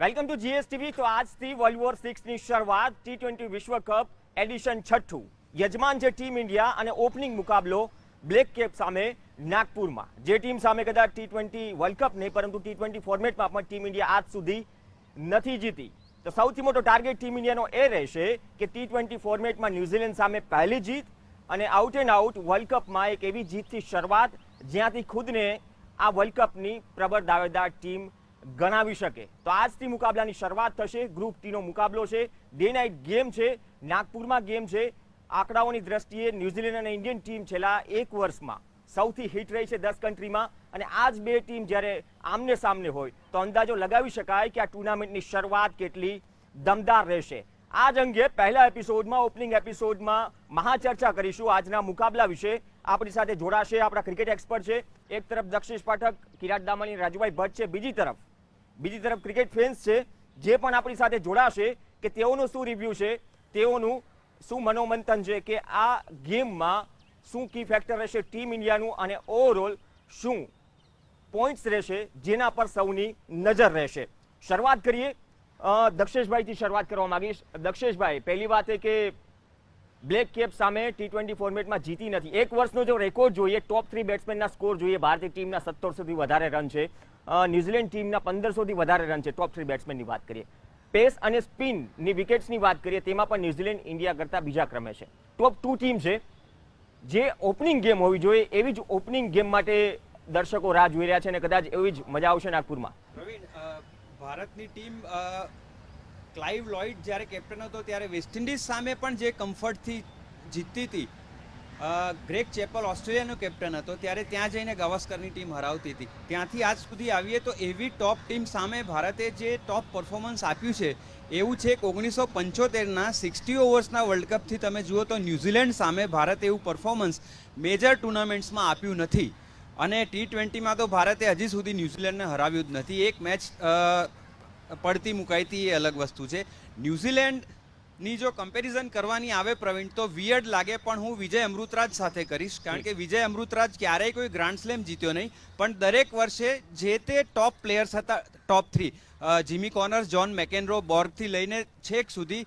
Welcome to GSTV. તો આજથી world war 6 ની શરૂઆત. T20 વિશ્વ કપ એડિશન 6. યજમાન છે ટીમ ઇન્ડિયા અને ઓપનિંગ મુકાબલો બ્લેક કેપ સામે નાગપુરમાં. જે ટીમ સામે કદાચ T20 વર્લ્ડ કપ નહીં પરંતુ T20 ફોર્મેટમાં પણ ટીમ ઇન્ડિયા આજ સુધી નથી જીતી. તો સૌથી મોટો ટાર્ગેટ ટીમ ઇન્ડિયાનો એ રહેશે કે T20 ફોર્મેટમાં ન્યુઝીલેન્ડ સામે પહેલી જીત અને આઉટ એન્ડ આઉટ વર્લ્ડ કપમાં એક એવી જીતથી શરૂઆત જ્યાંથી ખુદને આ વર્લ્ડ કપની પ્રબળ દાવેદાર ટીમ ગણાવી શકે. તો આજથી મુકાબલાની શરૂઆત થશે. ગ્રુપ ટીનો મુકાબલો છે, ડે નાઇટ ગેમ છે, નાગપુરમાં ગેમ છે. આંકડાઓની દ્રષ્ટિએ ન્યુઝીલેન્ડ અને ઇન્ડિયન ટીમ છેલ્લા એક વર્ષમાં સૌથી હિટ રહી છે 10 કન્ટ્રીમાં અને આ જ બે ટીમ જ્યારે આમને સામને હોય તો અંદાજો લગાવી શકાય કે આ ટુર્નામેન્ટની શરૂઆત કેટલી દમદાર રહેશે. આ જ અંગે પહેલા એપિસોડમાં ઓપનિંગ એપિસોડમાં મહાચર્ચા કરીશું આજના મુકાબલા વિશે. આપણી સાથે જોડાશે આપણા ક્રિકેટ એક્સપર્ટ છે. એક તરફ દક્ષેશ પાઠક, કિરાટ દામાની, રાજુભાઈ ભટ્ટ છે. બીજી તરફ ક્રિકેટ ફેન્સ છે જે પણ આપણી સાથે જોડાશે કે તેઓનું શું રિવ્યુ છે, તેઓનું શું મનોમંથન છે કે આ ગેમમાં શું કી ફેક્ટર રહેશે ટીમ ઇન્ડિયાનું અને ઓવરઓલ શું પોઈન્ટ્સ રહેશે જેના પર સૌની નજર રહેશે. શરૂઆત કરીએ. દક્ષેશભાઈથી શરૂઆત કરવા માંગીશ. દક્ષેશભાઈ, પહેલી વાત એ કે બ્લેક કેપ સામે T20 ફોર્મેટમાં જીતી નથી. એક વર્ષનો જો રેકોર્ડ જોઈએ, ટોપ 3 બેટ્સમેનના સ્કોર જોઈએ, ભારતીય ટીમના 1700થી વધારે રન છે, ન્યુઝીલેન્ડ ટીમના 1500થી વધારે રન છે. ટોપ 3 બેટ્સમેનની વાત કરીએ. પેસ અને સ્પિનની વિકેટ્સની વાત કરીએ તેમાં પણ ન્યુઝીલેન્ડ ઇન્ડિયા કરતાં બીજા ક્રમે છે. ટોપ 2 ટીમ છે. જે ઓપનિંગ ગેમ હોવી જોઈએ એવી જ ઓપનિંગ ગેમ માટે દર્શકો રાહ જોઈ રહ્યા છે અને કદાચ એવી જ મજા આવશે નાગપુરમાં. પ્રવીણ, ભારતની ટીમ ક્લાઇવ લોઇડ જ્યારે કેપ્ટન હતો ત્યારે વેસ્ટ ઇન્ડિઝ સામે પણ જે કમ્ફર્ટથી જીતતી હતી, ગ્રેગ ચેપલ ઓસ્ટ્રેલિયાનો કેપ્ટન હતો ત્યારે ત્યાં જઈને ગાવસ્કરની ટીમ હરાવતી હતી. ત્યાંથી આજ સુધી આવીએ તો એવી ટોપ ટીમ સામે ભારતે જે ટોપ પરફોર્મન્સ આપ્યું છે એવું છે કે 1975ના 60 ઓવર્સના વર્લ્ડ કપથી તમે જુઓ તો ન્યૂઝીલેન્ડ સામે ભારતે એવું પરફોર્મન્સ મેજર ટુર્નામેન્ટ્સમાં આપ્યું નથી. અને T20માં તો ભારતે હજી સુધી ન્યૂઝીલેન્ડને હરાવ્યું જ નથી. એક મેચ પડતી મુકાઈ હતી એ અલગ વસ્તુ છે. ન્યૂઝીલેન્ડની જો કમ્પેરિઝન કરવાની આવે પ્રવીણ તો વિયર્ડ લાગે પણ હું વિજય અમૃતરાજ સાથે કરીશ, કારણ કે વિજય અમૃતરાજ ક્યારેય કોઈ ગ્રાન્ડ સ્લેમ જીત્યો નહીં પણ દરેક વર્ષે જે તે ટોપ પ્લેયર્સ હતા, ટોપ 3 જીમી કોનર્સ, જ્હોન મેકેનરો, બોર્ગથી લઈને છેક સુધી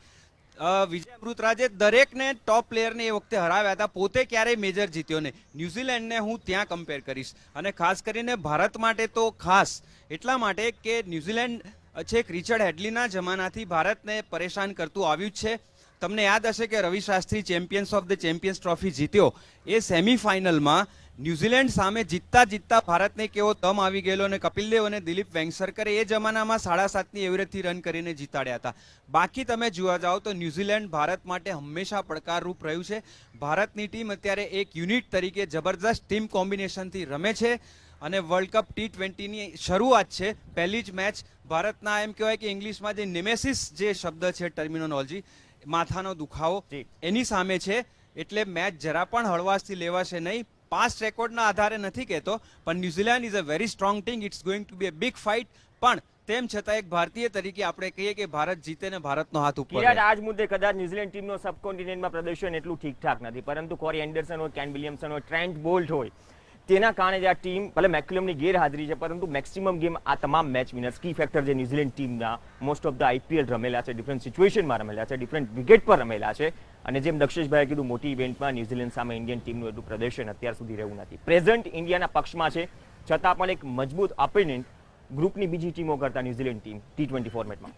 વિજય અમૃતરાજે દરેકને ટોપ પ્લેયરને એ વખતે હરાવ્યા હતા. પોતે ક્યારેય મેજર જીત્યો નહીં. ન્યૂઝીલેન્ડને હું ત્યાં કમ્પેર કરીશ અને ખાસ કરીને ભારત માટે તો ખાસ એટલા માટે કે ન્યૂઝીલેન્ડ છેક રિચર્ડ હેડલીના જમાનાથી ભારતને પરેશાન કરતું આવ્યું જ છે. તમને યાદ હશે કે Ravi Shastri champions of the champions trophy જીત્યો એ સેમિફાઇનલમાં ન્યૂઝીલેન્ડ સામે જીતતા ભારતને કેવો દમ આવી ગયેલો અને કપિલ દેવ અને દિલીપ વેંગસરકરે એ જમાનામાં 7.5ની એવરેજથી રન કરીને જીતાડ્યા હતા. બાકી તમે જોવા જાઓ તો ન્યૂઝીલેન્ડ ભારત માટે હંમેશા પડકારરૂપ રહ્યું છે. ભારતની ટીમ અત્યારે એક યુનિટ તરીકે જબરદસ્ત ટીમ કોમ્બિનેશનથી રમે છે અને વર્લ્ડ કપ T20ની શરૂઆત છે. પહેલી જ મેચ ભારતના એમ કહેવાય કે ઇંગ્લિશમાં જે નેમેસિસ જે શબ્દ છે ટર્મિનોલોજી, માથાનો દુખાવો, એની સામે છે. એટલે મેચ જરા પણ હળવાશથી લેવાશે નહીં. પાસ્ટ રેકોર્ડના આધારે નથી કહેતો પણ New Zealand is a very strong team. It's going to be a big fight. પણ તેમ છતાં એક ભારતીય તરીકે આપણે કહીએ કે ભારત જીતે ને ભારતનો હાથ ઉપર. આજ મુદ્દે કદાચ ન્યુઝીલેન્ડ ટીમનો સબકોન્ટિનેન્ટમાં પ્રદર્શન એટલું ઠીકઠાક નથી પરંતુ કોરી એન્ડરસન હોય, કેન વિલિયમસન હોય, ટ્રેન્ટ બોલ્ટ હોય, તેના કારણે જે આ ટીમ ભલે મેક્યુલમની ગેરહાજરી છે પરંતુ મેક્સિમમ ગેમ આ તમામ મેચ વિનર્સ કી ફેક્ટર જે ન્યુઝીલેન્ડ ટીમના મોસ્ટ ઓફ ધ IPL રમેલા છે, ડિફરન્ટ સિચ્યુએશનમાં રમેલા છે, ડિફરન્ટ વિકેટ પર રમેલા છે અને જેમ દક્ષેશભાઈએ કીધું મોટી ઇવેન્ટમાં ન્યુઝીલેન્ડ સામે ઇન્ડિયન ટીમનું એટલું પ્રદર્શન અત્યાર સુધી રહ્યું નથી. પ્રેઝન્ટ ઇન્ડિયાના પક્ષમાં છે છતાં પણ એક મજબૂત ઓપોનન્ટ ગ્રુપની બીજી ટીમો કરતા ન્યુઝીલેન્ડ ટીમ T20 ફોર્મેટમાં.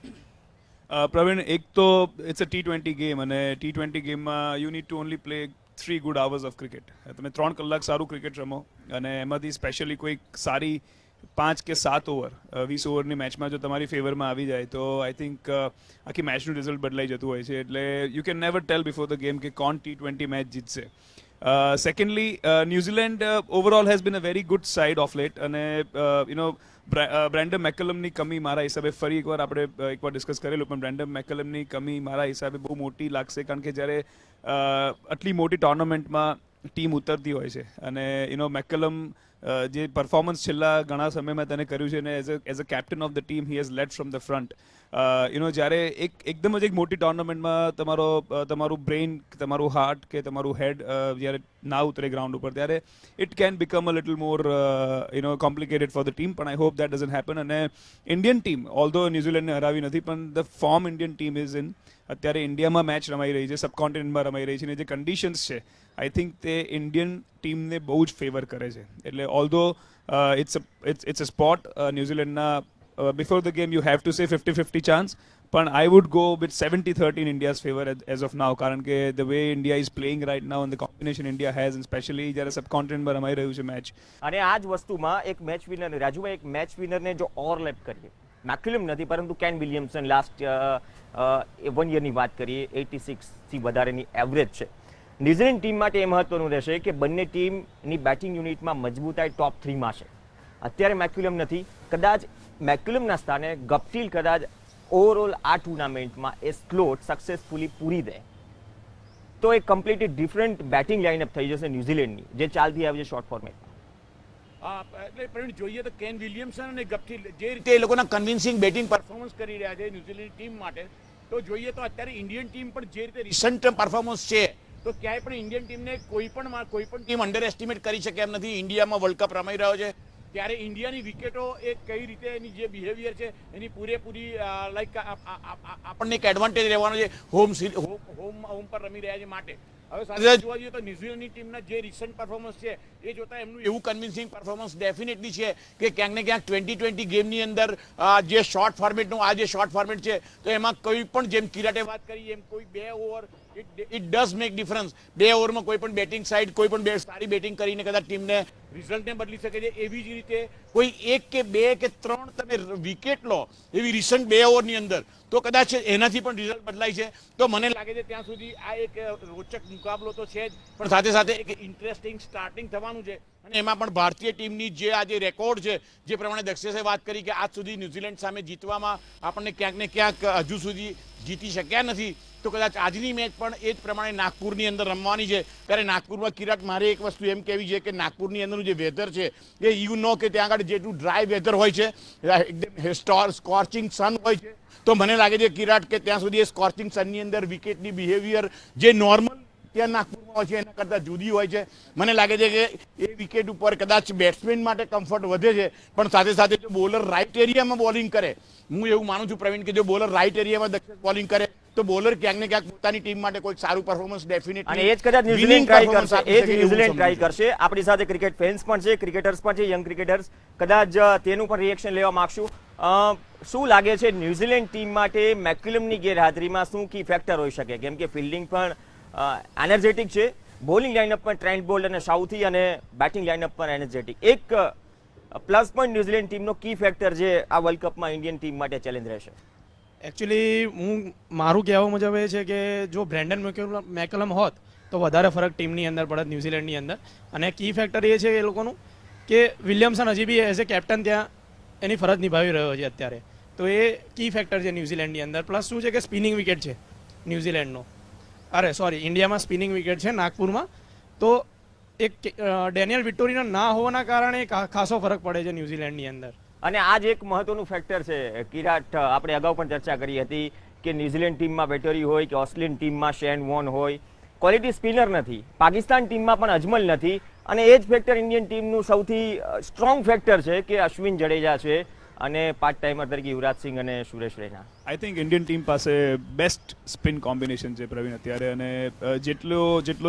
પ્રવીણ, એક તો ઇટ્સ અ T20 ગેમ અને T20 ગેમમાં you need to only play 3 good hours of cricket. તમે 3 કલાક સારું ક્રિકેટ રમો અને એમાંથી સ્પેશિયલી કોઈ સારી 5 કે 7 ઓવર 20 ઓવરની મેચમાં જો તમારી ફેવરમાં આવી જાય તો આઈ થિંક આખી મેચનું રિઝલ્ટ બદલાઈ જતું હોય છે. એટલે you can never tell before the game કે કોણ T20 મેચ જીતશે. Secondly, New Zealand overall has been a very good side of late અને બ્રેન્ડન મેકલમની કમી મારા હિસાબે ફરી આપણે એકવાર ડિસ્કસ કરેલું પણ બ્રેન્ડન મેકલમની કમી મારા હિસાબે બહુ મોટી લાગશે કારણ કે જ્યારે આટલી મોટી ટુર્નામેન્ટમાં ટીમ ઉતરતી હોય છે અને મેકલમ જે પરફોર્મન્સ છેલ્લા ઘણા સમયમાં તેને કર્યું છે અને as a captain of the team he has lead from the front જ્યારે એકદમ જ એક મોટી ટુર્નામેન્ટમાં તમારું બ્રેઇન, તમારું હાર્ટ કે તમારું હેડ જ્યારે ના ઉતરે ગ્રાઉન્ડ ઉપર, ત્યારે it can become a little more complicated for the team. પણ I hope that doesn't happen. અને ઇન્ડિયન ટીમ, ઓલ્ધો ન્યુઝીલેન્ડને હરાવી નથી, પણ the form Indian team is in. અત્યારે ઇન્ડિયામાં મેચ રમાઈ રહી છે, સબકોન્ટિનેન્ટમાં રમાઈ રહી છે, અને જે કન્ડિશન્સ છે આઈ થિંક તે ઇન્ડિયન ટીમને બહુ જ ફેવર કરે છે. એટલે ઓલ્ધો ઇટ્સ અ સ્પોટ ન્યુઝીલેન્ડના before the game you have to say 50-50 chance, પણ I would go with 70-30 in India's favour as of now, કારણ કે the way India is playing right now and the combination India has, specially જ્યારે સબકોન્ટિનેન્ટમાં રમાઈ રહ્યું છે match. અને આ જ વસ્તુમાં એક મેચ વિનર, રાજુભાઈ, એક મેચ વિનરને જો ઓવરલેપ કરીએ, મેક્યુલમ નથી પરંતુ કેન વિલિયમસન લાસ્ટ 1 યરની વાત કરીએ, 86થી વધારેની એવરેજ છે. ન્યુઝીલેન્ડ ટીમ માટે એ મહત્વનું રહેશે કે બંને ટીમની બેટિંગ યુનિટમાં મજબૂતાઈ ટોપ 3માં છે. અત્યારે મેક્યુલમ નથી, કદાચ મેક્યુલમના સ્થાને ગપ્ટિલ કદાચ ઓવરઓલ આ ટુર્નામેન્ટમાં એ સ્લોટ સક્સેસફુલી પૂરી દે તો એક કમ્પ્લીટલી ડિફરન્ટ બેટિંગ લાઇનઅપ થઈ જશે ન્યુઝીલેન્ડની, જે ચાલતી આવી છે શોર્ટ ફોર્મેટમાં. એટલે પ્રવીણ, જોઈએ તો કેન વિલિયમસન અને ગપ્ટિલ જે રીતે એ લોકોના કન્વિન્સિંગ બેટિંગ પરફોર્મન્સ કરી રહ્યા છે ન્યુઝીલેન્ડ ટીમ માટે, તો જોઈએ તો અત્યારે ઇન્ડિયન ટીમ પણ જે રીતે રિસન્ટ પરફોર્મન્સ છે, તો ક્યાંય પણ ઇન્ડિયન ટીમને કોઈ પણ ટીમ અંડર એસ્ટિમેટ કરી શકે એમ નથી. ઇન્ડિયામાં વર્લ્ડ કપ રમાઈ રહ્યો છે ત્યારે ઇન્ડિયાની વિકેટો એ કઈ રીતે એની જે બિહેવિયર છે એની પૂરેપૂરી લાઈક આપણને એક એડવાન્ટેજ રહેવાનો છે હોમ પર રમી રહ્યા છે માટે. હવે સાથે જોવા જઈએ તો ન્યુઝીલેન્ડની ટીમના જે રિસન્ટ પરફોર્મન્સ છે એ જોતા એમનું એવું કન્વિન્સિંગ પરફોર્મન્સ ડેફિનેટલી છે કે ક્યાંક ને ક્યાંક 2020 ગેમની અંદર જે શોર્ટ ફોર્મેટનું આ જે શોર્ટ ફોર્મેટ છે તો એમાં કોઈ પણ, જેમ કિરાટે વાત કરી એમ, કોઈ 2 over it does make difference. 2 ઓવરમાં કોઈ પણ બેટિંગ સાઇડ કોઈ પણ સારી બેટિંગ કરીને કદાચ ટીમને રિઝલ્ટને બદલી શકે છે. એવી જ રીતે કોઈ 1 કે 2 કે 3 તમે વિકેટ લો એવી રિસન્ટ 2 ઓવરની અંદર, તો કદાચ એનાથી પણ રિઝલ્ટ બદલાય છે. તો મને લાગે છે ત્યાં સુધી આ એક રોચક મુકાબલો તો છે જ, પણ સાથે સાથે એક ઇન્ટરેસ્ટિંગ સ્ટાર્ટિંગ થવાનું છે. અને એમાં પણ ભારતીય ટીમની જે આ જે રેકોર્ડ છે, જે પ્રમાણે દક્ષેશે વાત કરી કે આજ સુધી ન્યુઝીલેન્ડ સામે જીતવામાં આપણને ક્યાંક ને ક્યાંક હજુ સુધી જીતી શક્યા નથી, તો કદાચ આજની મેચ પણ એ જ પ્રમાણે નાગપુરની અંદર રમવાની છે. ત્યારે નાગપુરમાં કિરાટ, મારે એક વસ્તુ એમ કહેવી છે કે નાગપુરની અંદરનું જે વેધર છે એ યુ નો કે ત્યાં આગળ જેટલું ડ્રાય વેધર હોય છે, એકદમ સ્કોર્ચિંગ સન હોય છે, તો મને લાગે છે કિરાટ કે ત્યાં સુધી એ સ્કોર્ચિંગ સનની અંદર વિકેટની બિહેવિયર જે નોર્મલ ત્યાં નાગપુરમાં હોય છે એના કરતાં જુદી હોય છે. મને લાગે છે કે એ વિકેટ ઉપર કદાચ બેટ્સમેન માટે કમ્ફર્ટ વધે છે, પણ સાથે સાથે જો બોલર રાઇટ એરિયામાં બોલિંગ કરે, હું એવું માનું છું પ્રવીણ કે જો બોલર રાઇટ એરિયામાં દક્ષિણ બોલિંગ કરે તો બોલર ક્યાંક ને ક્યાંક પોતાની ટીમ માટે કોઈ સારું પરફોર્મન્સ ડેફિનેટલી, અને એ જ કદાચ ન્યુઝીલેન્ડ ટ્રાય કરશે, એ જ ન્યુઝીલેન્ડ ટ્રાય કરશે. આપણી સાથે ક્રિકેટ ફેન્સ પણ છે, ક્રિકેટર્સ પણ છે, યંગ ક્રિકેટર્સ, કદાચ તેનું પણ રિએક્શન લેવા માંગશું. શું લાગે છે ન્યુઝીલેન્ડ ટીમ માટે મેક્યુલમની ગેરહાજરીમાં શું કી ફેક્ટર હોઈ શકે? કેમ કે ફિલ્ડિંગ પણ એનર્જેટિક છે, બોલિંગ લાઇનઅપ પણ ટ્રેન્ટ બોલ્ટ અને સાઉથી, અને બેટિંગ લાઇનઅપ પણ એનર્જેટિક. એક પ્લસ પોઈન્ટ ન્યુઝીલેન્ડ ટીમનો કી ફેક્ટર જે આ વર્લ્ડ કપમાં ઇન્ડિયન ટીમ માટે ચેલેન્જ રહેશે. એકચ્યુઅલી મારું કહેવા મુજબ એ છે કે જો બ્રેન્ડન મેકલમ હોત તો વધારે ફરક ટીમની અંદર પડત ન્યુઝીલેન્ડની અંદર. અને કી ફેક્ટર એ છે એ લોકોનું કે વિલિયમસન હજી બી એઝ એ કેપ્ટન ત્યાં એની ફરજ નિભાવી રહ્યો છે અત્યારે, તો એ કી ફેક્ટર છે ન્યુઝીલેન્ડની અંદર. પ્લસ શું છે કે સ્પિનિંગ વિકેટ છે ન્યુઝીલેન્ડનો, ઇન્ડિયામાં સ્પિનિંગ વિકેટ છે નાગપુરમાં, તો એક ડેનિયલ વિક્ટોરિયા ના હોવાના કારણે ખાસો ફરક પડે છે ન્યુઝીલેન્ડની અંદર. અને આ જ એક મહત્વનું ફેક્ટર છે કિરાટ, આપણે અગાઉ પણ ચર્ચા કરી હતી કે ન્યુઝીલેન્ડ ટીમમાં બેટરી હોય કે ઓસ્ટ્રેલિયન ટીમમાં શેન વોન હોય, ક્વોલિટી સ્પિનર નથી. પાકિસ્તાન ટીમમાં પણ અજમલ નથી, અને એ જ ફેક્ટર ઇન્ડિયન ટીમનું સૌથી સ્ટ્રોંગ ફેક્ટર છે કે અશ્વિન જડેજા છે અને પાર્ટ ટાઈમર તરીકે યુવરાજ સિંહ અને Suresh Raina. I think Indian team પાસે બેસ્ટ સ્પિન કોમ્બિનેશન છે પ્રવીણ અત્યારે, અને જેટલો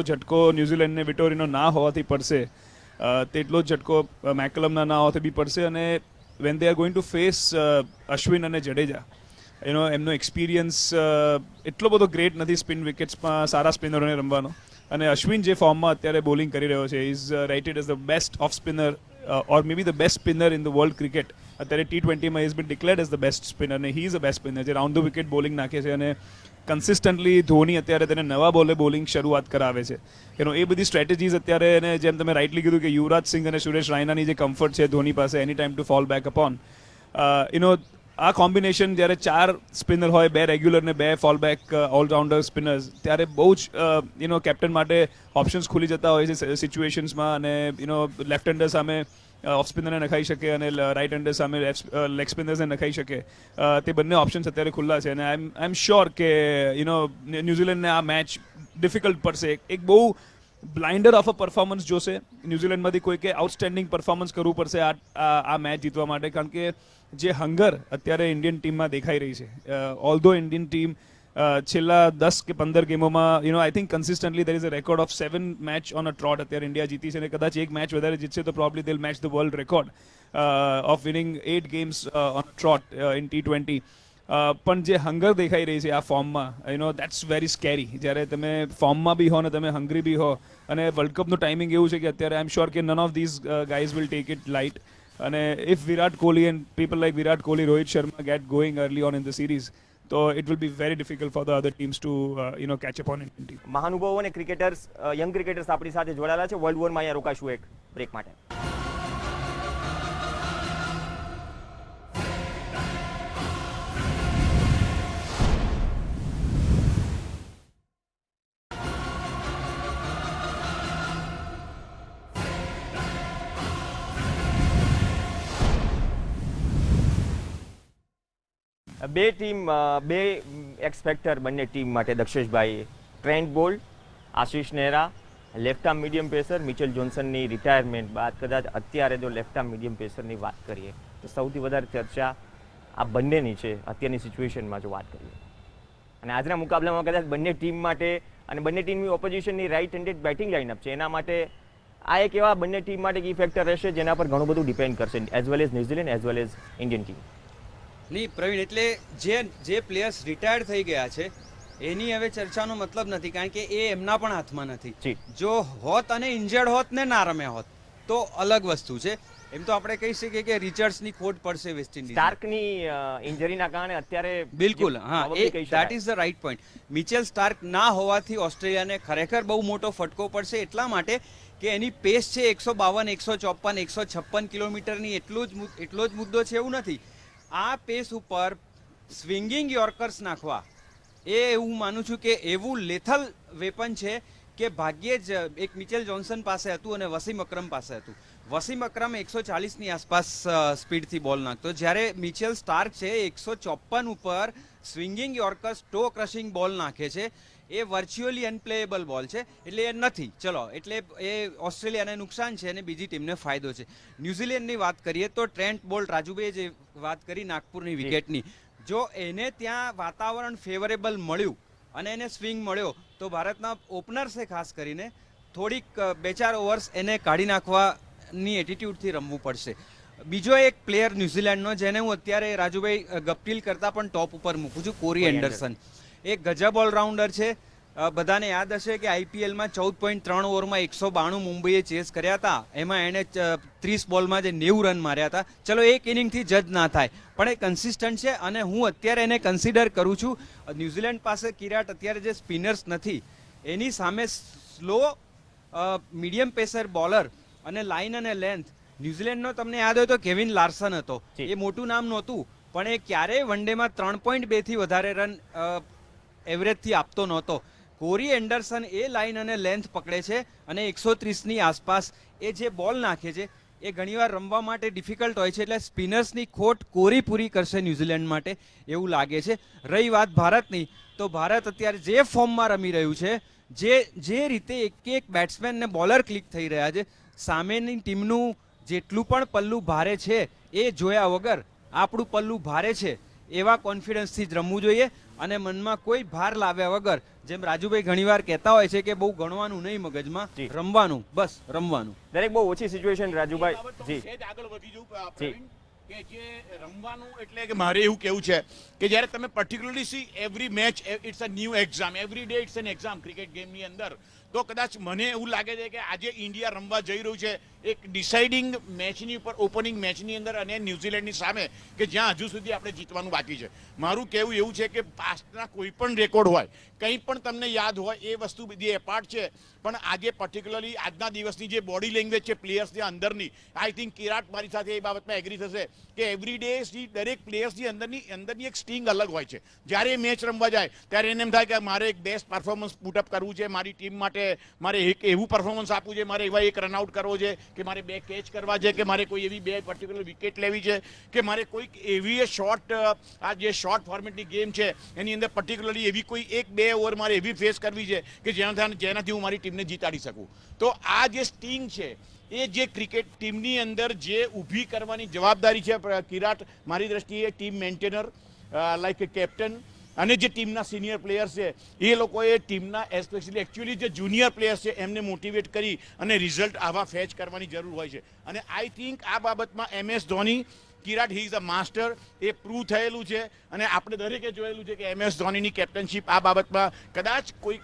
ઝટકો ન્યુઝીલેન્ડને વિટોરીનો ના હોવાથી પડશે તેટલો જ ઝટકો મેકલમના ના હોવાથી બી પડશે. અને when they are going to face Ashwin અને જડેજા, એમનો એક્સપિરિયન્સ એટલો બધો ગ્રેટ નથી સ્પિન વિકેટ્સમાં સારા સ્પિનરોને રમવાનો. અને અશ્વિન જે ફોર્મમાં અત્યારે બોલિંગ કરી રહ્યો છે, is rated as the best of spinner or may be the best spinner in the world cricket. અત્યારે T20માં is been declared as the best spinner, અને he is a best spinner જે રાઉન્ડ ધ વિકેટ બોલિંગ નાખે છે. અને consistently Dhoni અત્યારે તેને નવા બોલે બોલિંગ શરૂઆત કરાવે છે. એ બધી સ્ટ્રેટેજીસ અત્યારે, અને જેમ તમે રાઇટલી કીધું કે યુવરાજ સિંહ અને સુરેશ રાયનાની જે કમ્ફર્ટ છે ધોની પાસે any time to fall back upon, આ કોમ્બિનેશન જ્યારે 4 સ્પિનર હોય, 2 રેગ્યુલર ને 2 ફોલ બેક ઓલરાઉન્ડર સ્પિનર્સ, ત્યારે બહુ જ કેપ્ટન માટે ઓપ્શન્સ ખુલી જતા હોય છે સિચ્યુએશન્સમાં. અને લેફ્ટ હેન્ડર સામે ઓફ સ્પિનરને નખાઈ શકે અને રાઇટ હેન્ડર સામે લેગ સ્પિનર્સને નખાઈ શકે. તે બંને ઓપ્શન્સ અત્યારે ખુલ્લા છે અને આઈ એમ શ્યોર કે ન્યૂઝીલેન્ડને આ મેચ ડિફિકલ્ટ પડશે. એક બહુ બ્લાઇન્ડર ઓફ અ પરફોર્મન્સ જોશે ન્યૂઝીલેન્ડમાંથી કોઈકે આઉટસ્ટેન્ડિંગ પરફોર્મન્સ કરવું પડશે આ મેચ જીતવા માટે, કારણ કે જે હંગર અત્યારે ઇન્ડિયન ટીમમાં દેખાઈ રહી છે. ઓલ્ધો ઇન્ડિયન ટીમ છેલ્લા 10 કે 15 ગેમોમાં I think consistently there is a record of 7 match on a trot. અત્યારે ઇન્ડિયા જીતી છે અને કદાચ એક મેચ વધારે જીતશે તો probably they'll match the world record of winning 8 games on a trot in T20. પણ જે હંગર દેખાઈ રહી છે આ ફોર્મમાં દેટ્સ વેરી સ્કેરી. જ્યારે તમે ફોર્મમાં બી હો ને તમે હંગ્રી બી હો અને વર્લ્ડ કપનું ટાઈમિંગ એવું છે કે અત્યારે આઈ એમ શ્યોર કે none of these guys will take it light. અને if Virat Kohli and people like Virat Kohli, Rohit Sharma get going early on in the series, તો it will be very difficult for the other teams to catch up on Indian team. મહાનુભાવો અને cricketers, young cricketers આપણી સાથે જોડાયેલા છે. World વોરમાં અહીંયા રોકાશું એક બ્રેક માટે. બે એક્સ ફેક્ટર બંને ટીમ માટે દક્ષેશભાઈ. Trent Boult, Ashish Nehra, left arm medium pacer Mitchell જોન્સનની રિટાયરમેન્ટ બાદ કદાચ અત્યારે જો લેફ્ટ આર્મ મીડિયમ પેસરની વાત કરીએ તો સૌથી વધારે ચર્ચા આ બંનેની છે અત્યારની સિચ્યુએશનમાં જો વાત કરીએ. અને આજના મુકાબલામાં કદાચ બંને ટીમ માટે અને બંને ટીમની ઓપોઝિશનની રાઇટ હેન્ડેડ બેટિંગ લાઇનઅપ છે એના માટે આ એક એવા બંને ટીમ માટે કી ફેક્ટર રહેશે જેના પર ઘણું બધું ડિપેન્ડ કરશે, as well as New Zealand as well as Indian team. નહીં પ્રવીણ, એટલે જે પ્લેયર્સ રિટાયર્ડ થઈ ગયા છે એની હવે ચર્ચાનો મતલબ નથી, કારણ કે એ એમના પણ હાથમાં નથી. જો હોત અને ઇન્જર્ડ હોત ને ના રમ્યા હોત તો અલગ વસ્તુ છે. એમ તો આપણે કહી શકીએ કે રિચર્ડ્સની ખોટ પડશે વેસ્ટ ઇન્ડિઝ. સ્ટાર્કની ઇન્જરીના કારણે અત્યારે બિલકુલ, હા, that is the right point. Mitchell Starc ના હોવાથી ઓસ્ટ્રેલિયાને ખરેખર બહુ મોટો ફટકો પડશે, એટલા માટે કે એની પેસ છે 152, 154, 156 કિલોમીટરની. એટલો જ મુદ્દો છે એવું નથી. આ પેસ ઉપર સ્વિંગિંગ યોર્કર્સ નાખવા એ હું માનું છું કે એવું લેથલ વેપન છે કે ભાગ્યે જ એક મિચેલ જોન્સન પાસે હતું અને વસીમ અકરમ પાસે હતું. વસીમ અકરમ 140ની આસપાસ સ્પીડથી બોલ નાખતો, જ્યારે મિચેલ સ્ટાર્ક છે 154 ઉપર સ્વિંગિંગ યોર્કર્સ ટો ક્રશિંગ બોલ નાખે છે. એ વર્ચ્યુઅલી અનપ્લેએબલ બોલ છે, એટલે એ નથી. ચલો, એટલે એ ઓસ્ટ્રેલિયાને નુકસાન છે અને બીજી ટીમને ફાયદો છે. ન્યૂઝીલેન્ડની વાત કરીએ તો ટ્રેન્ટ બોલ્ટ, રાજુભાઈએ જે વાત કરી નાગપુરની વિકેટની, જો એને ત્યાં વાતાવરણ ફેવરેબલ મળ્યું અને એને સ્વિંગ મળ્યો તો ભારતના ઓપનર્સે ખાસ કરીને થોડીક 2-4 ઓવર્સ એને કાઢી નાખવાની એટીટ્યુડથી રમવું પડશે. બીજો એક પ્લેયર ન્યૂઝીલેન્ડનો જેને હું અત્યારે રાજુભાઈ ગપ્ટિલ કરતાં પણ ટોપ ઉપર મૂકું છું, કોરી એન્ડરસન. એક ગજબ ઓલરાઉન્ડર છે. બધાને યાદ હશે કે આઈપીએલમાં 14.3 ઓવરમાં 192 મુંબઈએ ચેસ કર્યા હતા. એમાં એણે 30 બોલમાં જે 90 રન માર્યા હતા. ચલો, એક ઇનિંગથી જજ ના થાય, પણ એ કન્સિસ્ટન્ટ છે અને હું અત્યારે એને કન્સિડર કરું છું. ન્યૂઝીલેન્ડ પાસે કિરાટ અત્યારે જે સ્પિનર્સ નથી એની સામે સ્લો મીડિયમ પેસર બોલર અને લાઇન અને લેન્થ. ન્યૂઝીલેન્ડનો તમને યાદ હોય તો કેવિન લાર્સન હતો. એ મોટું નામ નહોતું, પણ એ ક્યારેય વનડેમાં 3.2 થી વધારે રન એવરેજથી આપતો નહોતો. કોરી એન્ડરસન એ લાઇન અને લેન્થ પકડે છે અને 130ની આસપાસ એ જે બોલ નાખે છે એ ઘણીવાર રમવા માટે ડિફિકલ્ટ હોય છે. એટલે સ્પિનર્સની ખોટ કોરી પૂરી કરશે ન્યૂઝીલેન્ડ માટે એવું લાગે છે. રહી વાત ભારતની, તો ભારત અત્યારે જે ફોર્મમાં રમી રહ્યું છે, જે રીતે એક બેટ્સમેન ને બોલર ક્લિક થઈ રહ્યા છે, સામેની ટીમનું જેટલું પણ પલ્લું ભારે છે એ જોયા વગર આપણું પલ્લું ભારે છે એવા કોન્ફિડન્સથી જ રમવું જોઈએ અને મનમાં કોઈ ભાર લાવ્યા વગર, જેમ રાજુભાઈ ઘણીવાર કહેતા હોય છે કે બહુ ગણવાનું નહીં મગજમાં, રમવાનું, બસ રમવાનું. દરેક બહુ ઓછી સિચ્યુએશન રાજુભાઈ જી આગળ વધી જવું પ્રવીણ, કે જે રમવાનું એટલે કે મારે એવું કેવું છે કે જ્યારે તમે particularly see every match it's a new exam, every day it's an exam cricket ગેમની અંદર. તો કદાચ મને એવું લાગે છે કે આજે ઇન્ડિયા રમવા જઈ રહ્યું છે એક ડિસાઇડિંગ મેચની ઉપર, ઓપનિંગ મેચની અંદર અને ન્યૂઝીલેન્ડની સામે, કે જ્યાં હજુ સુધી આપણે જીતવાનું બાકી છે. મારું કહેવું એવું છે કે પાસ્ટના કોઈ પણ રેકોર્ડ હોય, કંઈ પણ તમને યાદ હોય, એ વસ્તુ બધી એપાર્ટ છે, પણ આજે પર્ટિક્યુલરલી આજના દિવસની જે બોડી લેંગ્વેજ છે પ્લેયર્સની અંદરની, આઈ થિંક કિરાટ મારી સાથે એ બાબતમાં એગ્રી થશે કે એવરી ડે દરેક પ્લેયર્સની અંદરની એક સ્ટિંગ અલગ હોય છે. જ્યારે એ મેચ રમવા જાય ત્યારે એને એમ થાય કે મારે એક બેસ્ટ પરફોર્મન્સ પુટઅપ કરવું છે, મારી ટીમ માટે મારે એક એવું પરફોર્મન્સ આપવું છે, મારે એવા એક રનઆઉટ કરવો છે કે મારે 2 કેચ કરવા છે, કે મારે કોઈ એવી 2 પર્ટિક્યુલર વિકેટ લેવી છે, કે મારે કોઈક એવી આ જે શોર્ટ ફોર્મેટની ગેમ છે એની અંદર પર્ટિક્યુલરલી એવી કોઈ 1-2 ઓવર મારે એવી ફેસ કરવી છે કે જેનાથી હું મારી ટીમને જીતાડી શકું. તો આ જે સ્ટિંગ છે એ જે ક્રિકેટ ટીમની અંદર જે ઊભી કરવાની જવાબદારી છે કિરાટ મારી દ્રષ્ટિએ ટીમ મેન્ટેનર લાઈક કેપ્ટન અને જે ટીમના સિનિયર પ્લેયર્સ છે એ લોકોએ ટીમના એકચ્યુઅલી જે જુનિયર પ્લેયર્સ છે એમને મોટિવેટ કરી અને રિઝલ્ટ આવા ફેચ કરવાની જરૂર હોય છે. અને આઈ થિંક આ બાબતમાં MS Dhoni, Kirat he is a master, એ પ્રૂવ થયેલું છે. અને આપણે દરેકે જોયેલું છે કે MS ધોનીની કેપ્ટનશીપ આ બાબતમાં કદાચ કોઈ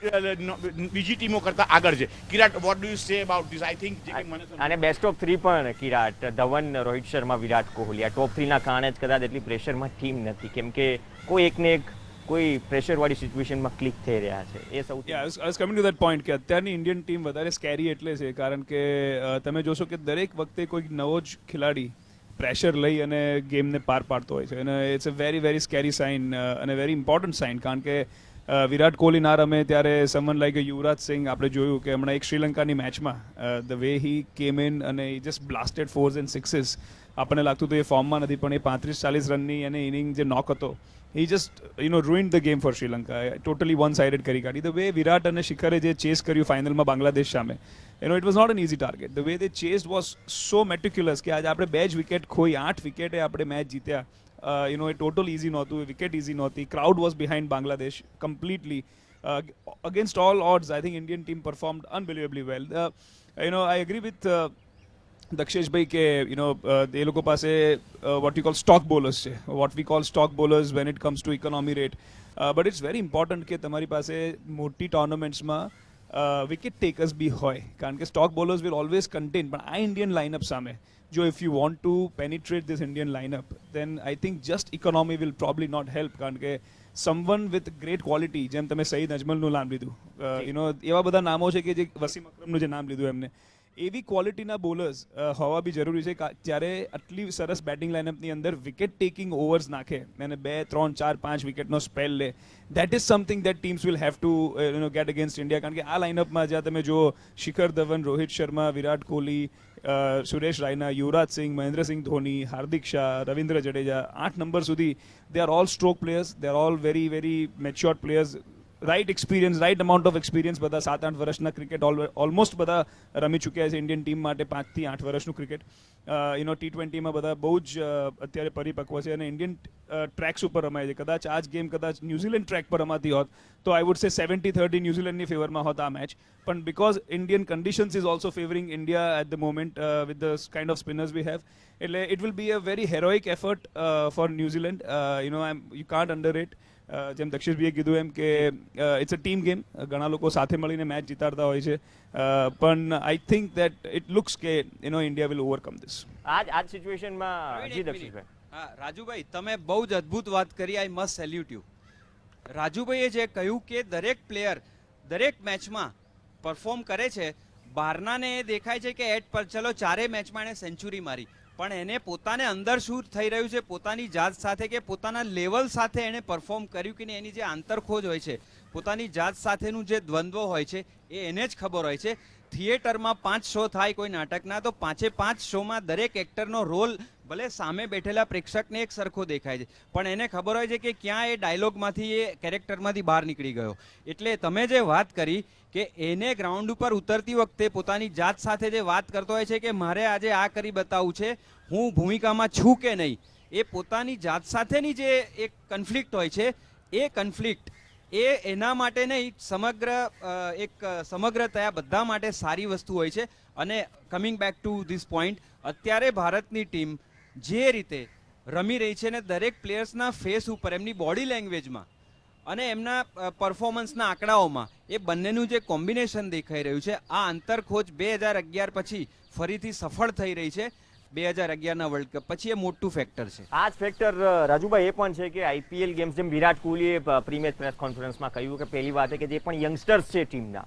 બીજી ટીમો કરતાં આગળ છે. Kirat, what do you say about this? I think અને બેસ્ટ ઓફ 3 પણ કિરાટ, ધવન, રોહિત શર્મા, વિરાટ કોહલી, આ ટોપ 3 ના કારણે જ કદાચ એટલી પ્રેશરમાં ટીમ નથી, કેમ કે કોઈ એકને એક કોઈ પ્રેશરવાળી સિચ્યુએશનમાં ક્લિક થઈ રહ્યા છે. એ સૌથી I was coming to that point કે અત્યારની ઇન્ડિયન ટીમ વધારે સ્કેરી એટલે છે કારણ કે તમે જોશો કે દરેક વખતે કોઈ નવો જ ખેલાડી પ્રેશર લઈ અને ગેમને પાર પાડતો હોય છે અને it's a very very scary sign અને વેરી ઇમ્પોર્ટન્ટ સાઇન. કારણ કે વિરાટ કોહલી ના રમે ત્યારે સમવન લાઈક યુવરાજ સિંહ આપણે જોયું કે હમણાં એક શ્રીલંકાની મેચમાં ધ વે હી કેમ ઇન અને હી જસ્ટ બ્લાસ્ટેડ 4s and 6s. આપણને લાગતું હતું એ ફોર્મમાં નથી, પણ એ 35-40 રનની અને ઇનિંગ જે નોક હતો, he just ruined the game for Sri Lanka. Totally one-sided કરી કાઢી. The way Virat અને શિખરે જે ચેસ કર્યું ફાઇનલમાં બાંગ્લાદેશ સામે, it was not an easy target. The way they chased was so meticulous કે આજે આપણે 2 જ વિકેટ ખોઈ 8 વિકેટે આપણે મેચ જીત્યા. એ ટોટલ ઇઝી નહોતું, વિકેટ ઇઝી નહોતી. Crowd was behind Bangladesh completely. Against all odds, I think Indian team performed unbelievably well. I agree with દક્ષેશભાઈ કે એ લોકો પાસે what you call stock bowlers છે, what we call stock bowlers when it comes to economy rate. But it's very important કે તમારી પાસે મોટી ટોર્નામેન્ટ્સમાં વિકેટ ટેકર્સ બી હોય, કારણ કે stock bowlers will always contain. પણ આ ઇન્ડિયન લાઇનઅપ સામે જો if you want to penetrate this Indian lineup then I think just economy will probably not help. કારણ કે સમવન વિથ ગ્રેટ ક્વોલિટી, જેમ તમે સઈદ અજમલનું નામ લીધું, એવા બધા નામો છે કે જે વસીમ અકરમનું જે નામ લીધું એમને, એવી ક્વોલિટીના બોલર્સ હોવા બી જરૂરી છે. જ્યારે આટલી સરસ બેટિંગ લાઇનઅપની અંદર વિકેટ ટેકિંગ ઓવર્સ નાખે અને 2, 3, 4, 5 વિકેટનો સ્પેલ લે, that is something that teams will have to get against India. કારણ કે આ લાઇનઅપમાં જ્યાં તમે જુઓ શિખર ધવન, રોહિત શર્મા, વિરાટ કોહલી, સુરેશ રાયના, યુવરાજ સિંહ, મહેન્દ્રસિંહ ધોની, હાર્દિક શાહ, રવિન્દ્ર જડેજા, 8 નંબર સુધી they are all stroke players, they are all very very matured players. Right experience, right amount of experience. બધા 7-8 વર્ષના ક્રિકેટ ઓલમોસ્ટ બધા રમી ચૂક્યા છે ઇન્ડિયન ટીમ માટે. 5 થી 8 વર્ષનું ક્રિકેટ T20માં બધા બહુ જ અત્યારે પરિપક્વ છે અને ઇન્ડિયન ટ્રેક્સ ઉપર રમાય છે. કદાચ આ જ ગેમ કદાચ ન્યુઝીલેન્ડ ટ્રેક પર રમાતી હોત તો આઈ વુડ સે 70-30 ન્યુઝીલેન્ડની ફેવરમાં હોત આ મેચ. પણ because Indian conditions is also favouring India at the moment with the kind of spinners we have, એટલે it will be a very heroic effort for New Zealand. You can't underrate. જેમ દક્ષેશભાઈએ કીધું એમ કે it's a team game, ઘણા લોકો સાથે મળીને match જીતાડતા હોય છે. પણ I think that it looks કે ઇન્ડિયા વિલ ઓવરકમ ધીસ. આ સિચ્યુએશનમાં જી દક્ષેશભાઈ. હા રાજુભાઈ, તમે બહુ જ અદ્ભુત વાત કરી. I must salute you. રાજુભાઈએ જે કહ્યું કે દરેક પ્લેયર દરેક મેચમાં પરફોર્મ કરે છે, બહારનાને એ દેખાય છે કે એટ પર ચલો 4 મેચમાં એણે સેન્ચુરી મારી, પણ એને પોતાને અંદર શું થઈ રહ્યું છે પોતાની જાત સાથે કે પોતાના લેવલ સાથે એણે પરફોર્મ કર્યું કે નહીં, એની જે આંતરખોજ હોય છે, પોતાની જાત સાથેનું જે દ્વંદ્વ હોય છે એ એને જ ખબર હોય છે. થિયેટરમાં 5 શો થાય કોઈ નાટકના, તો 5 શોમાં દરેક એક્ટરનો રોલ ભલે સામે બેઠેલા પ્રેક્ષકને એક સરખો દેખાય છે, પણ એને ખબર હોય છે કે ક્યાં એ ડાયલોગમાંથી એ કેરેક્ટરમાંથી બહાર નીકળી ગયો. એટલે તમે જે વાત કરી કે એને ગ્રાઉન્ડ ઉપર ઉતરતી વખતે પોતાની જાત સાથે જે વાત કરતો હોય છે કે મારે આજે આ કરી બતાવવું છે, હું ભૂમિકામાં છું કે નહીં, એ પોતાની જાત સાથેની જે એક કન્ફ્લિક્ટ હોય છે, એ કન્ફ્લિક્ટ એ એના માટે નહીં, સમગ્રતયા બધા માટે સારી વસ્તુ હોય છે. અને coming back to this point, અત્યારે ભારતની ટીમ જે રીતે રમી રહી છે ને દરેક પ્લેયર્સના ફેસ ઉપર, એમની બોડી લેંગ્વેજમાં અને એમના પરફોર્મન્સના આંકડાઓમાં એ બંનેનું જે કોમ્બિનેશન દેખાઈ રહ્યું છે, આ આંતરખોજ 2011 પછી ફરીથી સફળ થઈ રહી છે. 2011ના વર્લ્ડ કપ પછી એ મોટું ફેક્ટર છે. આ જ ફેક્ટર રાજુભાઈ એ પણ છે કે આઈપીએલ ગેમ્સ, જેમ વિરાટ કોહલીએ પ્રીમેચ પ્રેસ કોન્ફરન્સમાં કહ્યું કે પહેલી વાત કે જે પણ યંગસ્ટર્સ છે ટીમના,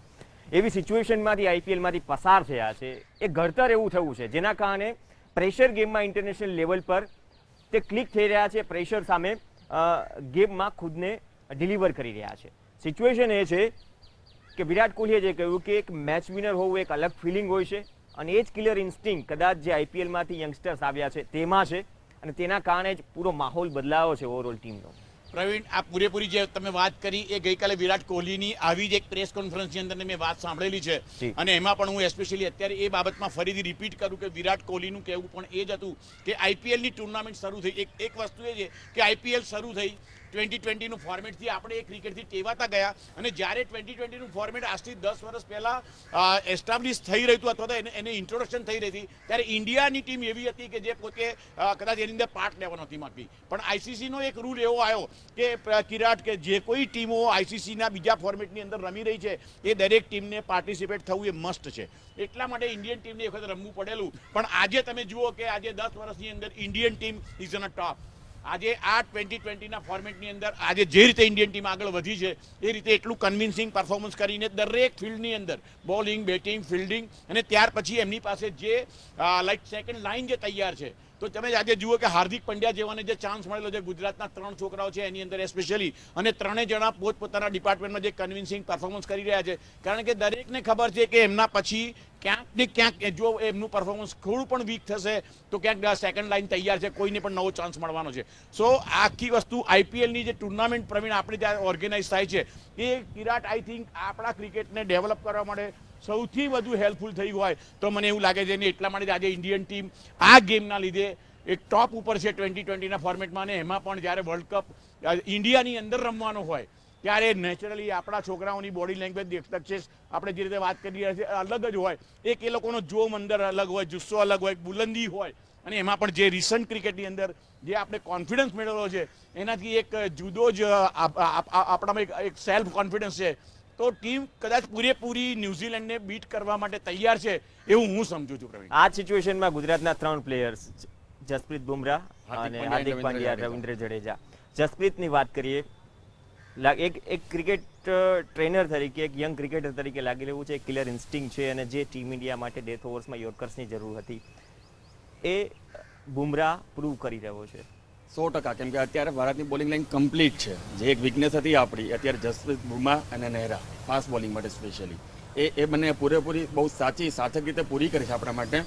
એવી સિચ્યુએશનમાંથી આઈપીએલમાંથી પસાર થયા છે, એ ઘડતર એવું થયું છે જેના કારણે પ્રેશર ગેમમાં ઇન્ટરનેશનલ લેવલ પર તે ક્લિક થઈ રહ્યા છે, પ્રેશર સામે ગેમમાં ખુદને ડિલિવર કરી રહ્યા છે. સિચ્યુએશન એ છે કે વિરાટ કોહલીએ જે કહ્યું કે એક મેચ વિનર હોવું એક અલગ ફિલિંગ હોય છે, અને એ જ કિલર ઇન્સ્ટિંગ કદાચ જે આઈપીએલમાંથી યંગસ્ટર્સ આવ્યા છે તેમાં છે અને તેના કારણે જ પૂરો માહોલ બદલાયો છે ઓવરઓલ ટીમનો. પ્રવીણ, આ પૂરેપૂરી જે તમે વાત કરી એ ગઈકાલે વિરાટ કોહલીની આવી જ એક પ્રેસ કોન્ફરન્સની અંદર મેં વાત સાંભળેલી છે જી. અને એમાં પણ હું એસ્પેશિયલી અત્યારે એ બાબતમાં ફરીથી રિપીટ કરું કે વિરાટ કોહલીનું કહેવું પણ એ જ હતું કે આઈપીએલની ટુર્નામેન્ટ શરૂ થઈ, એક વસ્તુ એ છે કે આઈપીએલ શરૂ થઈ 2020નું ફોર્મેટથી આપણે એ ક્રિકેટથી ટેવાતા ગયા અને જ્યારે 2020નું ફોર્મેટ આજથી 10 વર્ષ પહેલાં એસ્ટાબ્લિશ થઈ રહ્યું હતું અથવા તો એને ઇન્ટ્રોડક્શન થઈ રહી હતી ત્યારે ઇન્ડિયાની ટીમ એવી હતી કે જે પોતે કદાચ એની અંદર પાર્ટ લેવા નહોતી માંગતી. પણ આઈસીસીનો એક રૂલ એવો આવ્યો કે કિરાટ કે જે કોઈ ટીમો આઈસીસીના બીજા ફોર્મેટની અંદર રમી રહી છે એ દરેક ટીમને પાર્ટિસિપેટ થવું એ મસ્ટ છે. એટલા માટે ઇન્ડિયન ટીમને એક વખત રમવું પડેલું. પણ આજે તમે જુઓ કે આજે 10 વર્ષની અંદર Indian team is on a top. આજે આ 2020ના ફોર્મેટની અંદર આજે જે રીતે ઇન્ડિયન ટીમ આગળ વધી છે એ રીતે એટલું કન્વિન્સિંગ પરફોર્મન્સ કરીને દરેક ફિલ્ડની અંદર બોલિંગ, બેટિંગ, ફિલ્ડિંગ અને ત્યાર પછી એમની પાસે જે લાઈક સેકન્ડ લાઇન જે તૈયાર છે. તો તમે આજે જુઓ કે હાર્દિક પંડ્યા જેવાને જે ચાન્સ મળેલો છે, ગુજરાતના 3 છોકરાઓ છે એની અંદર એસ્પેશિયલી, અને 3 જણા પોતપોતાના ડિપાર્ટમેન્ટમાં જે કન્વિન્સિંગ પરફોર્મન્સ કરી રહ્યા છે કારણ કે દરેકને ખબર છે કે એમના પછી ક્યાંક ને ક્યાંક જો એમનું પરફોર્મન્સ થોડું પણ વીક થશે તો ક્યાંક સેકન્ડ લાઇન તૈયાર છે, કોઈને પણ નવો ચાન્સ મળવાનો છે. સો આખી વસ્તુ આઈપીએલની જે ટુર્નામેન્ટ પ્રવીણ આપણે ત્યાં ઓર્ગેનાઇઝ થાય છે એ કિરાટ આઈ થિંક આપણા ક્રિકેટને ડેવલપ કરવા માટે સૌથી વધુ હેલ્પફુલ થઈ હોય તો મને એવું લાગે છે. ને એટલા માટે આજે ઇન્ડિયન ટીમ આ ગેમના લીધે એક ટોપ ઉપર છે 2020ના ફોર્મેટમાં. અને એમાં પણ જ્યારે વર્લ્ડ કપ ઇન્ડિયાની અંદર રમવાનો હોય ત્યારે નેચરલી આપણા છોકરાઓની બોડી લેંગ્વેજ દેખતક છે, આપણે જે રીતે વાત કરી રહ્યા છીએ અલગ જ હોય. એક એ લોકોનો જોમ અંદર અલગ હોય, જુસ્સો અલગ હોય, બુલંદી હોય. અને એમાં પણ જે રિસન્ટ ક્રિકેટની અંદર જે આપણે કોન્ફિડન્સ મેળવેલો છે એનાથી એક જુદો જ આપણામાં એક સેલ્ફ કોન્ફિડન્સ છે. તો ટીમ કદાચ પૂરેપૂરી ન્યૂઝીલેન્ડને બીટ કરવા માટે તૈયાર છે એવું હું સમજુ છું. પ્રવીણ, આ સિચ્યુએશનમાં ગુજરાતના 3 પ્લેયર્સ જસપ્રીત બુમરાહ અને હાર્દિક પંડ્યા, રવિન્દ્ર જડેજા. જસપ્રીતની વાત કરીએ, એક ક્રિકેટ ટ્રેનર તરીકે, એક યંગ ક્રિકેટર તરીકે લાગી રહ્યું છે, એક કિલર ઇન્સ્ટિંગ છે અને જે ટીમ ઇન્ડિયા માટે ડેથ ઓવર્સમાં યોર્કર્સની જરૂર હતી એ બુમરાહ પ્રૂવ કરી રહ્યો છે. 100%. કેમ કે અત્યારે ભારતની બોલિંગ લાઇન કમ્પ્લીટ છે. જે એક વીકનેસ હતી આપણી અત્યારે જસપ્રીત બુમરાહ અને નહેરા ફાસ્ટ બોલિંગ માટે સ્પેશિયલી એ બંને પૂરેપૂરી બહુ સાર્થક રીતે પૂરી કરી છે આપણા માટે.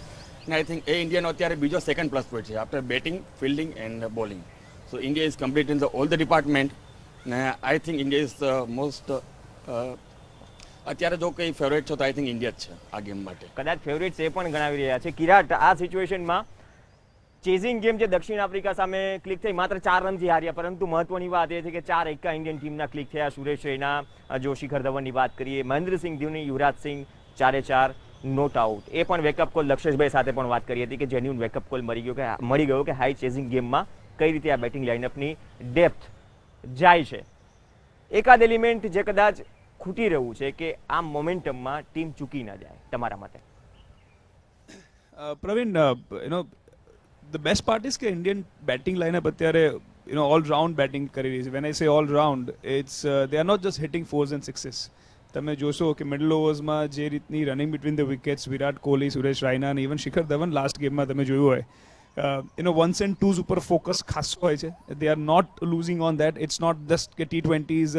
અને આઈ થિંક એ ઇન્ડિયાનો અત્યારે બીજો સેકન્ડ પ્લસ પોઈન્ટ છે after batting, fielding and bowling. So India is complete in all the department. ને I think India is the most અત્યારે જો કંઈ ફેવરેટ છો તો આઈ થિંક ઇન્ડિયા જ છે આ ગેમ માટે. કદાચ ફેવરિટ્સ એ પણ ગણાવી રહ્યા છે. કિરાટ, આ સિચ્યુએશનમાં ચેઝિંગ ગેમ જે દક્ષિણ આફ્રિકા સામે ક્લિક થઈ, માત્ર 4 રનથી હાર્યા, પરંતુ મહત્વની વાત એ છે કે 4 એકા ઇન્ડિયન ટીમના ક્લિક થયા. સુરેશ રૈના, જો શિખર ધવનની વાત કરીએ, મહેન્દ્રસિંહ ધોની, યુવરાજ સિંહ, 4-4 નોટ આઉટ. એ પણ વેકઅપ કોલ લક્ષેશભાઈ સાથે પણ વાત કરી હતી કે જેન્યુન વેકઅપ કોલ મળી ગયો કે હાઈ ચેઝિંગ ગેમમાં કઈ રીતે આ બેટિંગ લાઇનઅપની ડેપ્થ જાય છે. એકાદ એલિમેન્ટ જે કદાચ ખૂટી રહ્યું છે કે આ મોમેન્ટમમાં ટીમ ચૂકી ન જાય તમારા માટે? Praveen, the best part is કે ઇન્ડિયન બેટિંગ લાઇનઅપ અત્યારે ઓલ રાઉન્ડ બેટિંગ કરી રહી છે. When I say all round, it's they are not just hitting 4s and 6s. તમે જોશો કે મિડલ ઓવર્સમાં જે રીતની રનિંગ બિટવીન ધ વિકેટ્સ વિરાટ કોહલી, સુરેશ રાયના અને ઇવન શિખર ધવન લાસ્ટ ગેમમાં તમે જોયું હોય 1s and 2s ઉપર ફોકસ ખાસો હોય છે. They are not losing on that. It's not just કે T20 ઇઝ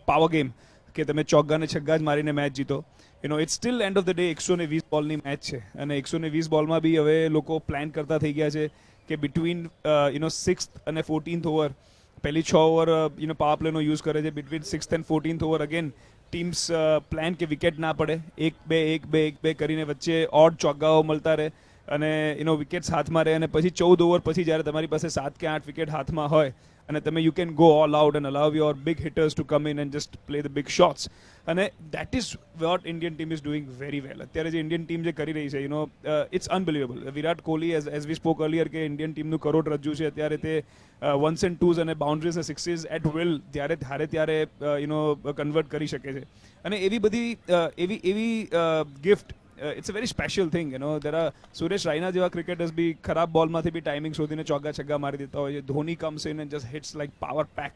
પાવર ગેમ કે તમે ચોગ્ગા ને છગ્ગા જ મારીને મેચ જીતો. It's still end of the day 120 બોલની મેચ છે અને 120 બોલમાં બી હવે લોકો પ્લાન કરતા થઈ ગયા છે કે બિટવીન 6th અને 14th ઓવર, પહેલી 6 ઓવર પાવર પ્લેનો યુઝ કરે છે. Between 6th and 14th over again teams plan કે વિકેટ ના પડે, 1-2 કરીને વચ્ચે ઓડ ચોગ્ગાઓ મળતા રહે અને વિકેટ્સ હાથમાં રહે. અને પછી 14 ઓવર પછી જ્યારે તમારી પાસે 7 કે 8 વિકેટ હાથમાં હોય અને તમે you can go all out and allow your big hitters to come in and just play the big shots. અને that is what Indian team is doing very well. અત્યારે જે ઇન્ડિયન ટીમ જે કરી રહી છે it's unbelievable. Virat Kohli as we spoke earlier કે Indian ટીમનું કરોડરજ્જુ છે અત્યારે. તે 1s and 2s અને બાઉન્ડ્રીઝ અને 6s એટ વિલ જ્યારે ધારે ત્યારે કન્વર્ટ કરી શકે છે. અને એવી બધી એવી gift, it's a very special thing. Suresh Raina જેવા ક્રિકેટર્સ બી ખરાબ બોલમાંથી બી ટાઈમિંગ શોધીને ચોગ્ગા છગ્ગા મારી દેતા હોય છે. Dhoni comes in and just hits like power pack.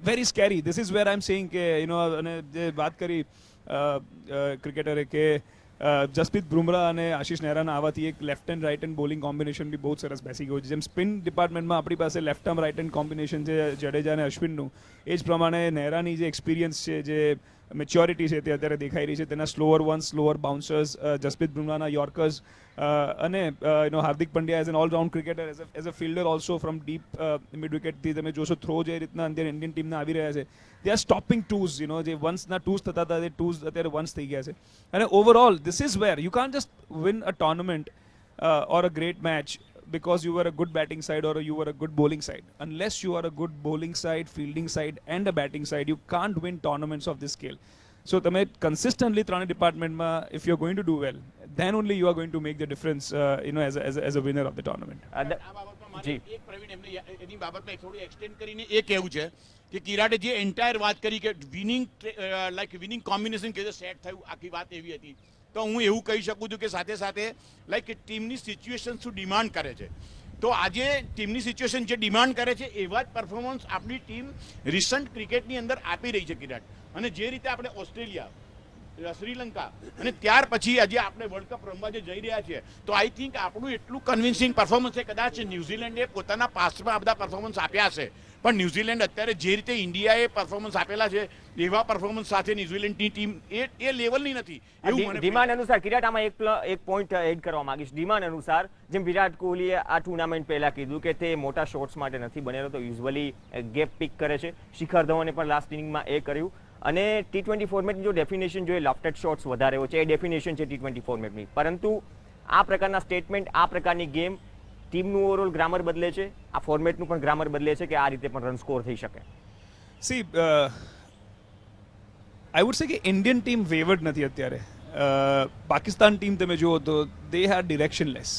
Very scary. This is wear I am saying કે અને જે વાત કરી ક્રિકેટરે કે જસપ્રીત બુમરાહ અને આશિષ નહેરાના આવવાથી એક left hand right hand bowling combination બી બહુ સરસ બેસી ગયું છે. જેમ સ્પિન ડિપાર્ટમેન્ટમાં આપણી પાસે left arm right hand combination છે જડેજા અને અશ્વિનનું, એ જ પ્રમાણે નહેરાની જે એક્સપિરિયન્સ છે, જે મેચ્યોરિટી છે તે અત્યારે દેખાઈ રહી છે. તેના slower ones, slower bouncers, Jasprit બુમરાહના યોર્કર્સ અને Hardik Pandya as an all round cricketer, as a fielder also from deep mid વિકેટથી તમે જોશો થ્રો જે રીતના અંદર ઇન્ડિયન ટીમના આવી રહ્યા છે, દે આર સ્ટોપિંગ ટૂઝ, જે વન્સના ટૂઝ થતા હતા તે ટૂઝ અત્યારે વન્સ થઈ ગયા છે. અને overall this is wear you can't just win a tournament or a great match because you were a good batting side or you were a good bowling side. Unless you are a good bowling side, fielding side and a batting side, you can't win tournaments of this scale. So તમે consistently ત્રણેય ડિપાર્ટમેન્ટમાં if you're going to do well, then only you are going to make the difference as a winner of the tournament. આ બાબતમાં મારે જી. એક પ્રવીણ એની બાબતમાં થોડું extend કરીને એ કહેવું છે કે કિરાટે જે એન્ટાયર વાત કરી કે વિનિંગ કોમ્બિનેશન કેવી રીતે સેટ થયું, આખી વાત એવી હતી. તો હું એવું કહી શકું છું કે સાથે સાથે ટીમની સિચ્યુએશન શું ડિમાન્ડ કરે છે, તો આજે ટીમની સિચ્યુએશન જે ડિમાન્ડ કરે છે એવા જ પરફોર્મન્સ આપણી ટીમ રિસન્ટ ક્રિકેટની અંદર આપી રહી છે કિરાટ. અને જે રીતે આપણે ઓસ્ટ્રેલિયા, શ્રીલંકા અને ત્યાર પછી આજે આપણે વર્લ્ડ કપ રમવા જે જઈ રહ્યા છીએ, તો આઈ થિંક આપણું એટલું કન્વિન્સિંગ પરફોર્મન્સ છે. કદાચ ન્યૂઝીલેન્ડે પોતાના પાસ્ટમાં આ બધા પરફોર્મન્સ આપ્યા છે, પણ ન્યૂઝીલેન્ડ અત્યારે જે રીતે ઇન્ડિયાએ પરફોર્મન્સ આપેલા છે એવા પરફોર્મન્સ સાથે ન્યૂઝીલેન્ડની ટીમ એ લેવલની નથી એવું મને ડિમાન્ડ અનુસાર કિરાટ આમાં એક પોઈન્ટ એડ કરવા માંગીશ. ડિમાન્ડ અનુસાર જેમ વિરાટ કોહલીએ આ ટુર્નામેન્ટ પહેલા કીધું કે તે મોટા શોટ્સ માટે નથી બનેલો, તો યુઝ્યુઅલી ગેપ પિક કરે છે. શિખર ધવને પણ લાસ્ટ ઇનિંગમાં એ કર્યું. અને T20 ફોર્મેટની જો ડેફિનેશન જોઈએ, લોફ્ટેડ શોટ્સ વધારે હોય છે, એ ડેફિનેશન છે T20 ફોર્મેટની. પરંતુ આ પ્રકારના સ્ટેટમેન્ટ, આ પ્રકારની ગેમ ટીમનું ઓવરઓલ ગ્રામર બદલે છે, આ ફોર્મેટનું પણ ગ્રામર બદલે છે કે આ રીતે પણ રન સ્કોર થઈ શકે. સી આઈ વુડ સે કે ઇન્ડિયન ટીમ વેવર્ડ નથી અત્યારે. પાકિસ્તાન ટીમ તમે જુઓ તો they are directionless.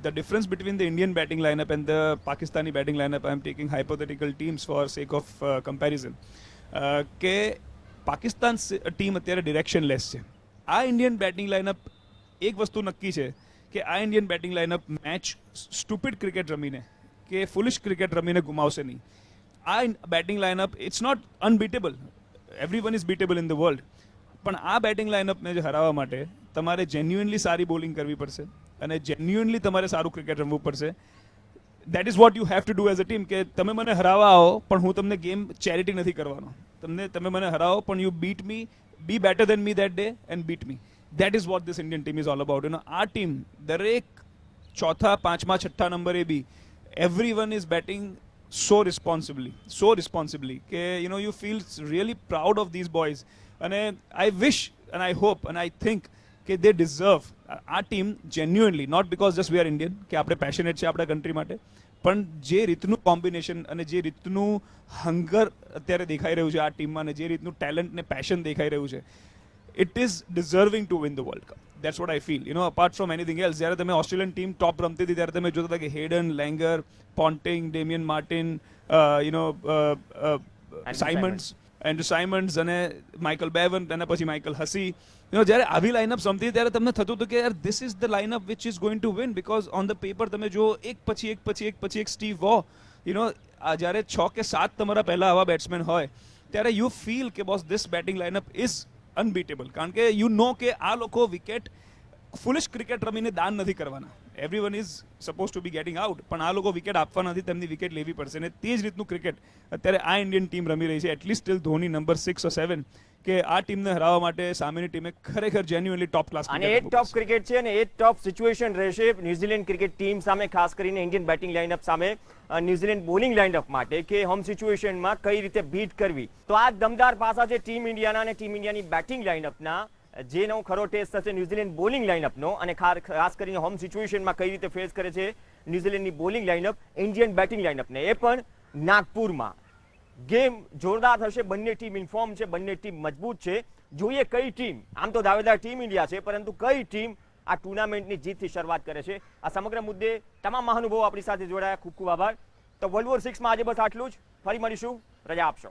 The difference between the Indian batting lineup and the Pakistani batting lineup, I am taking hypothetical teams for sake of comparison. કે Pakistan team અત્યારે ડિરેક્શનલેસ છે. આ ઇન્ડિયન બેટિંગ લાઇનઅપ એક વસ્તુ નક્કી છે કે આ Indian batting lineup match stupid cricket રમીને કે ફુલિશ ક્રિકેટ રમીને ગુમાવશે નહીં. આ batting lineup it's not unbeatable, everyone is beatable in the world, પણ આ બેટિંગ લાઇનઅપને જે હરાવવા માટે તમારે જેન્યુઅનલી સારી બોલિંગ કરવી પડશે અને જેન્યુઅનલી તમારે સારું ક્રિકેટ રમવું પડશે. That is what you have to do as a team. કે તમે મને હરાવવા આવો પણ હું તમને ગેમ ચેરિટી નથી કરવાનો. તમે મને હરાવો પણ you beat me, be better than me that day and beat me. That is what this Indian team is all about. આ ટીમ દરેક ચોથા, પાંચમા, છઠ્ઠા નંબરે બી everyone is batting so responsibly કે you feel really proud of these boys. અને I wish and I hope and I think કે they deserve our team genuinely, not because just we are Indian કે આપણે passionate છે આપણા country માટે, પણ જે રીતનું કોમ્બિનેશન અને જે રીતનું હંગર અત્યારે દેખાઈ રહ્યું છે આ ટીમમાં અને જે રીતનું ટેલેન્ટ ને પેશન દેખાઈ રહ્યું છે, it is deserving to win the World Cup. That's what I feel. Apart from anything else, જ્યારે તમે ઓસ્ટ્રેલિયન ટીમ ટોપ રમતી હતી ત્યારે તમે જોતા હતા કે hidden, લેંગર, pounding, Damien Martin, Symons અને માઇકલ બેવન અને પછી માઇકલ હસી, જ્યારે આવી લાઇનઅપ રમતી ત્યારે તમને થતું હતું કે યાર this is the line-up which is going to win, because on the paper તમે જો એક પછી એક સ્ટીવ વો, જ્યારે 6 કે 7 તમારા પહેલા આવા બેટ્સમેન હોય ત્યારે યુ ફીલ કે boss this batting lineup is unbeatable. કારણ કે યુ નો કે આ લોકો વિકેટ ફુલિશ ક્રિકેટ રમીને દાન નથી કરવાના. Everyone is suppose two B gating out, પણ આ લોકો વિકેટ આપવા નથી, તેમની વિકેટ લેવી પડશે. અને તે જ રીતનું ક્રિકેટ અત્યારે આ ઇન્ડિયન ટીમ રમી રહી છે. At least till Dhoni number 6 or 7 કે આ ટીમને હરાવવા માટે સામેની ટીમે ખરેખર જેન્યુઅલી ટોપ ક્લાસ અને એ ટોપ ક્રિકેટ છે અને એ ટોપ સિચ્યુએશન રહેશે ન્યુઝીલેન્ડ ક્રિકેટ ટીમ સામે, ખાસ કરીને ઇન્ડિયન બેટિંગ લાઇનઅપ સામે, ન્યુઝીલેન્ડ બોલિંગ લાઇનઅપ માટે કે હોમ સિચ્યુએશનમાં કઈ રીતે બીટ કરવી. તો આ દમદાર પાસા છે ટીમ ઇન્ડિયાના અને ટીમ ઇન્ડિયાની બેટિંગ લાઇનઅપના. જેનો ખરો ટેસ્ટ થશે ન્યુઝીલેન્ડ બોલિંગ લાઇનઅપનો અને ખાસ કરીને હોમ સિચ્યુએશનમાં કઈ રીતે ફેસ કરે છે ન્યુઝીલેન્ડની બોલિંગ લાઇનઅપ ઇન્ડિયન બેટિંગ લાઇનઅપને, એ પણ નાગપુરમાં. ગેમ જોરદાર થશે. બંને ટીમ ઇન્ફોર્મ છે, બંને ટીમ મજબૂત છે. જોઈએ કઈ ટીમ, આમ તો દાવેદાર ટીમ ઇન્ડિયા છે, પરંતુ કઈ ટીમ આ ટુર્નામેન્ટની જીતથી શરૂઆત કરે છે. આ સમગ્ર મુદ્દે તમામ મહાનુભાવો આપણી સાથે જોડાયા. ખૂબ ખૂબ આભાર. તો વર્લ્ડ વોર 6માં આજે બસ આટલું જ. ફરી મળીશું. રજા આપશો.